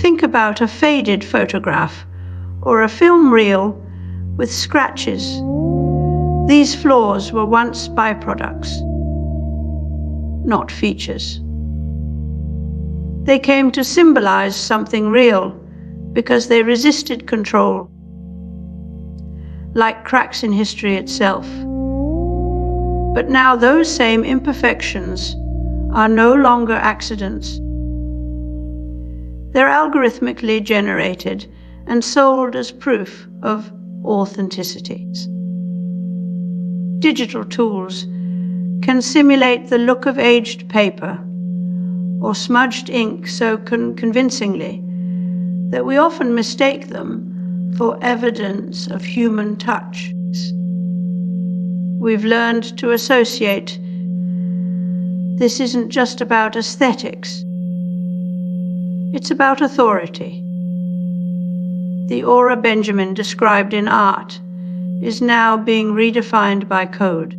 Think about a faded photograph or a film reel with scratches. These flaws were once byproducts, not features. They came to symbolize something real because they resisted control, like cracks in history itself. But now those same imperfections are no longer accidents. They're algorithmically generated and sold as proof of authenticity. Digital tools can simulate the look of aged paper or smudged ink so convincingly that we often mistake them for evidence of human touch. We've learned to associate this isn't just about aesthetics. It's about authority. The aura Benjamin described in art is now being redefined by code.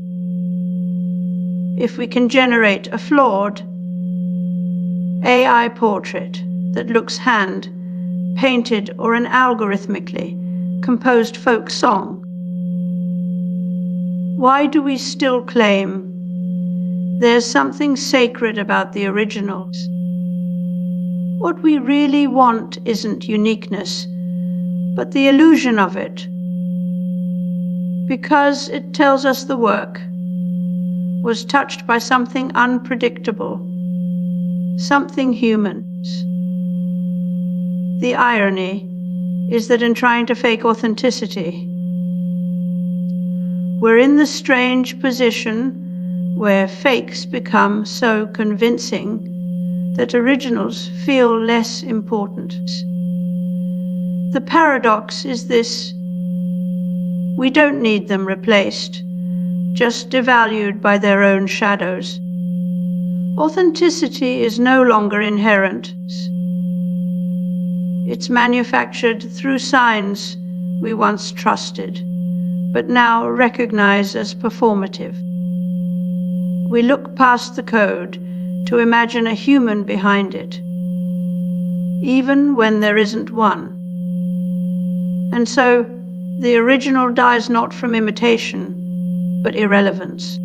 If we can generate a flawed AI portrait that looks hand-painted or an algorithmically composed folk song, why do we still claim there's something sacred about the originals? What we really want isn't uniqueness, but the illusion of it, because it tells us the work was touched by something unpredictable, something human. The irony is that in trying to fake authenticity, we're in the strange position where fakes become so convincing that originals feel less important. The paradox is this: we don't need them replaced, just devalued by their own shadows. Authenticity is no longer inherent. It's manufactured through signs we once trusted, but now recognize as performative. We look past the code to imagine a human behind it, even when there isn't one. And so, the original dies not from imitation, but irrelevance.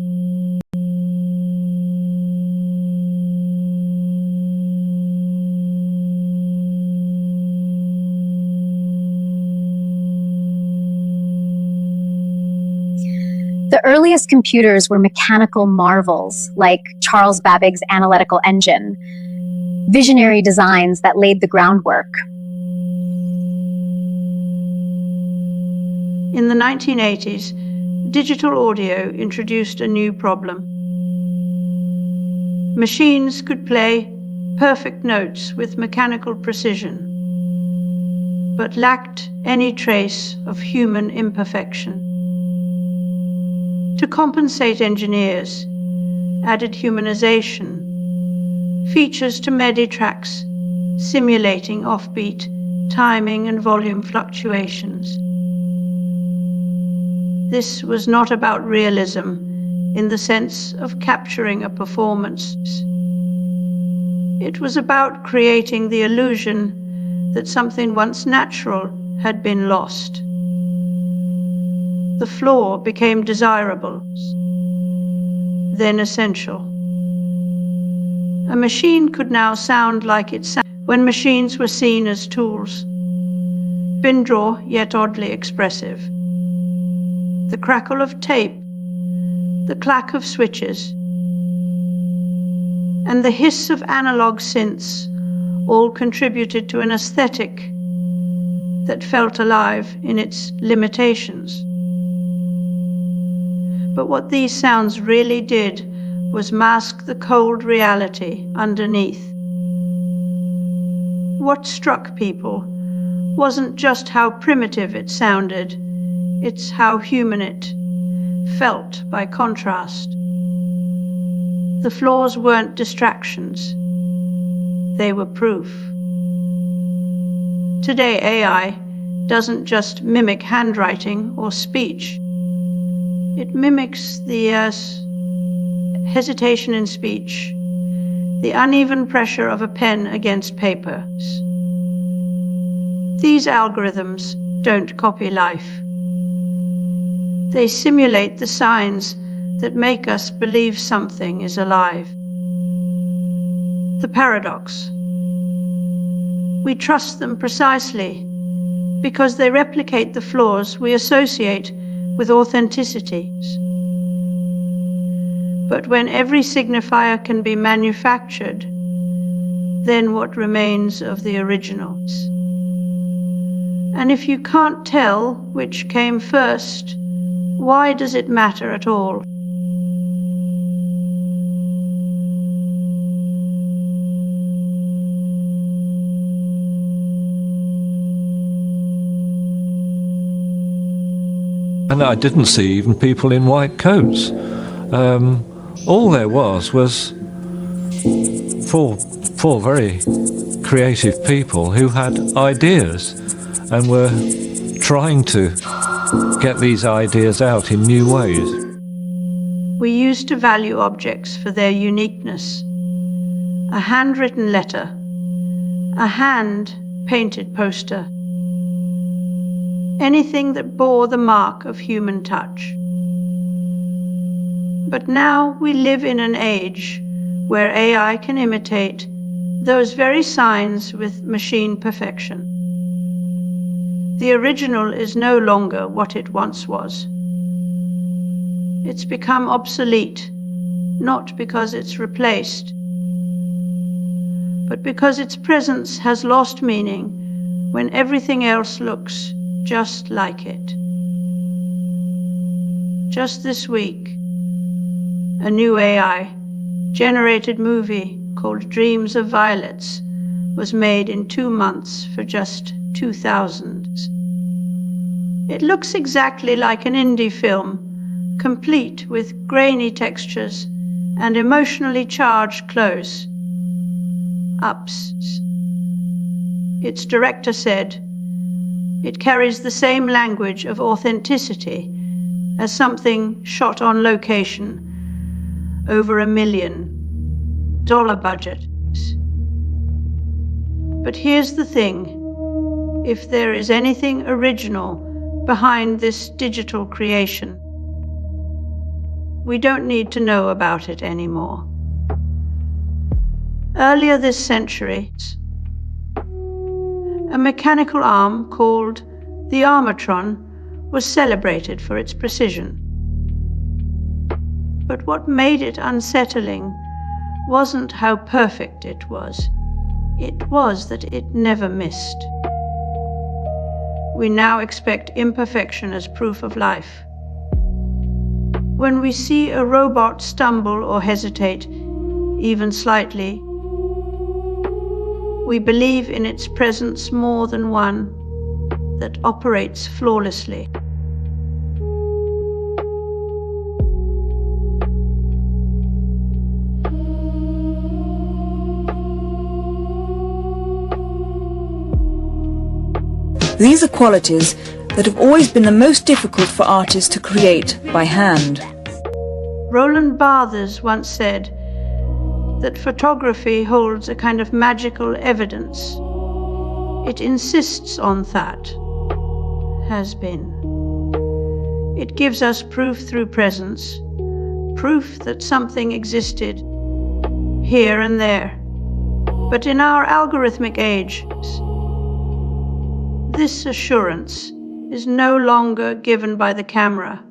The earliest computers were mechanical marvels, like Charles Babbage's analytical engine, visionary designs that laid the groundwork. In the 1980s, digital audio introduced a new problem. Machines could play perfect notes with mechanical precision, but lacked any trace of human imperfection. To compensate, engineers added humanization, features to MIDI tracks, simulating offbeat, timing and volume fluctuations. This was not about realism in the sense of capturing a performance. It was about creating the illusion that something once natural had been lost. The flaw became desirable, then essential. A machine could now sound like it sounded when machines were seen as tools, bin draw yet oddly expressive. The crackle of tape, the clack of switches, and the hiss of analog synths all contributed to an aesthetic that felt alive in its limitations. But what these sounds really did was mask the cold reality underneath. What struck people wasn't just how primitive it sounded, it's how human it felt by contrast. The flaws weren't distractions, they were proof. Today, AI doesn't just mimic handwriting or speech. It mimics the hesitation in speech, the uneven pressure of a pen against paper, These algorithms don't copy life. They simulate the signs that make us believe something is alive. The paradox. We trust them precisely because they replicate the flaws we associate with authenticity. But when every signifier can be manufactured, then what remains of the originals? And if you can't tell which came first, why does it matter at all? And I didn't see even people in white coats. All there was four very creative people who had ideas and were trying to get these ideas out in new ways. We used to value objects for their uniqueness. A handwritten letter, a hand-painted poster, anything that bore the mark of human touch. But now we live in an age where AI can imitate those very signs with machine perfection. The original is no longer what it once was. It's become obsolete, not because it's replaced, but because its presence has lost meaning when everything else looks just like it. Just this week, a new AI-generated movie called Dreams of Violets was made in 2 months for just $2,000. It looks exactly like an indie film, complete with grainy textures and emotionally charged close-ups. Its director said, "It carries the same language of authenticity as something shot on location over $1 million budget." But here's the thing. If there is anything original behind this digital creation, we don't need to know about it anymore. Earlier this century, a mechanical arm called the Armatron was celebrated for its precision. But what made it unsettling wasn't how perfect it was that it never missed. We now expect imperfection as proof of life. When we see a robot stumble or hesitate, even slightly, we believe in its presence more than one that operates flawlessly. These are qualities that have always been the most difficult for artists to create by hand. Roland Barthes once said that photography holds a kind of magical evidence. It insists on that. Has been. It gives us proof through presence, proof that something existed here and there. But in our algorithmic age, this assurance is no longer given by the camera,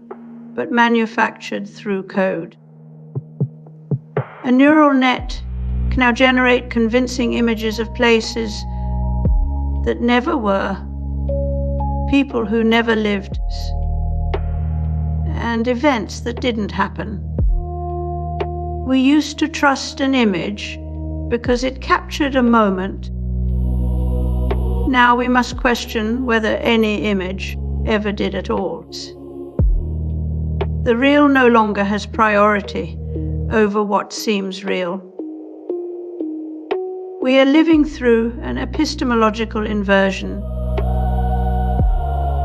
but manufactured through code. A neural net can now generate convincing images of places that never were, people who never lived, and events that didn't happen. We used to trust an image because it captured a moment. Now we must question whether any image ever did at all. The real no longer has priority over what seems real. We are living through an epistemological inversion,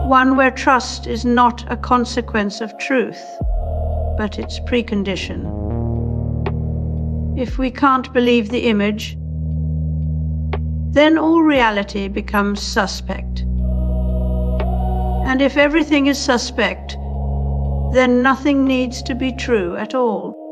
one where trust is not a consequence of truth, but its precondition. If we can't believe the image, then all reality becomes suspect. And if everything is suspect, then nothing needs to be true at all.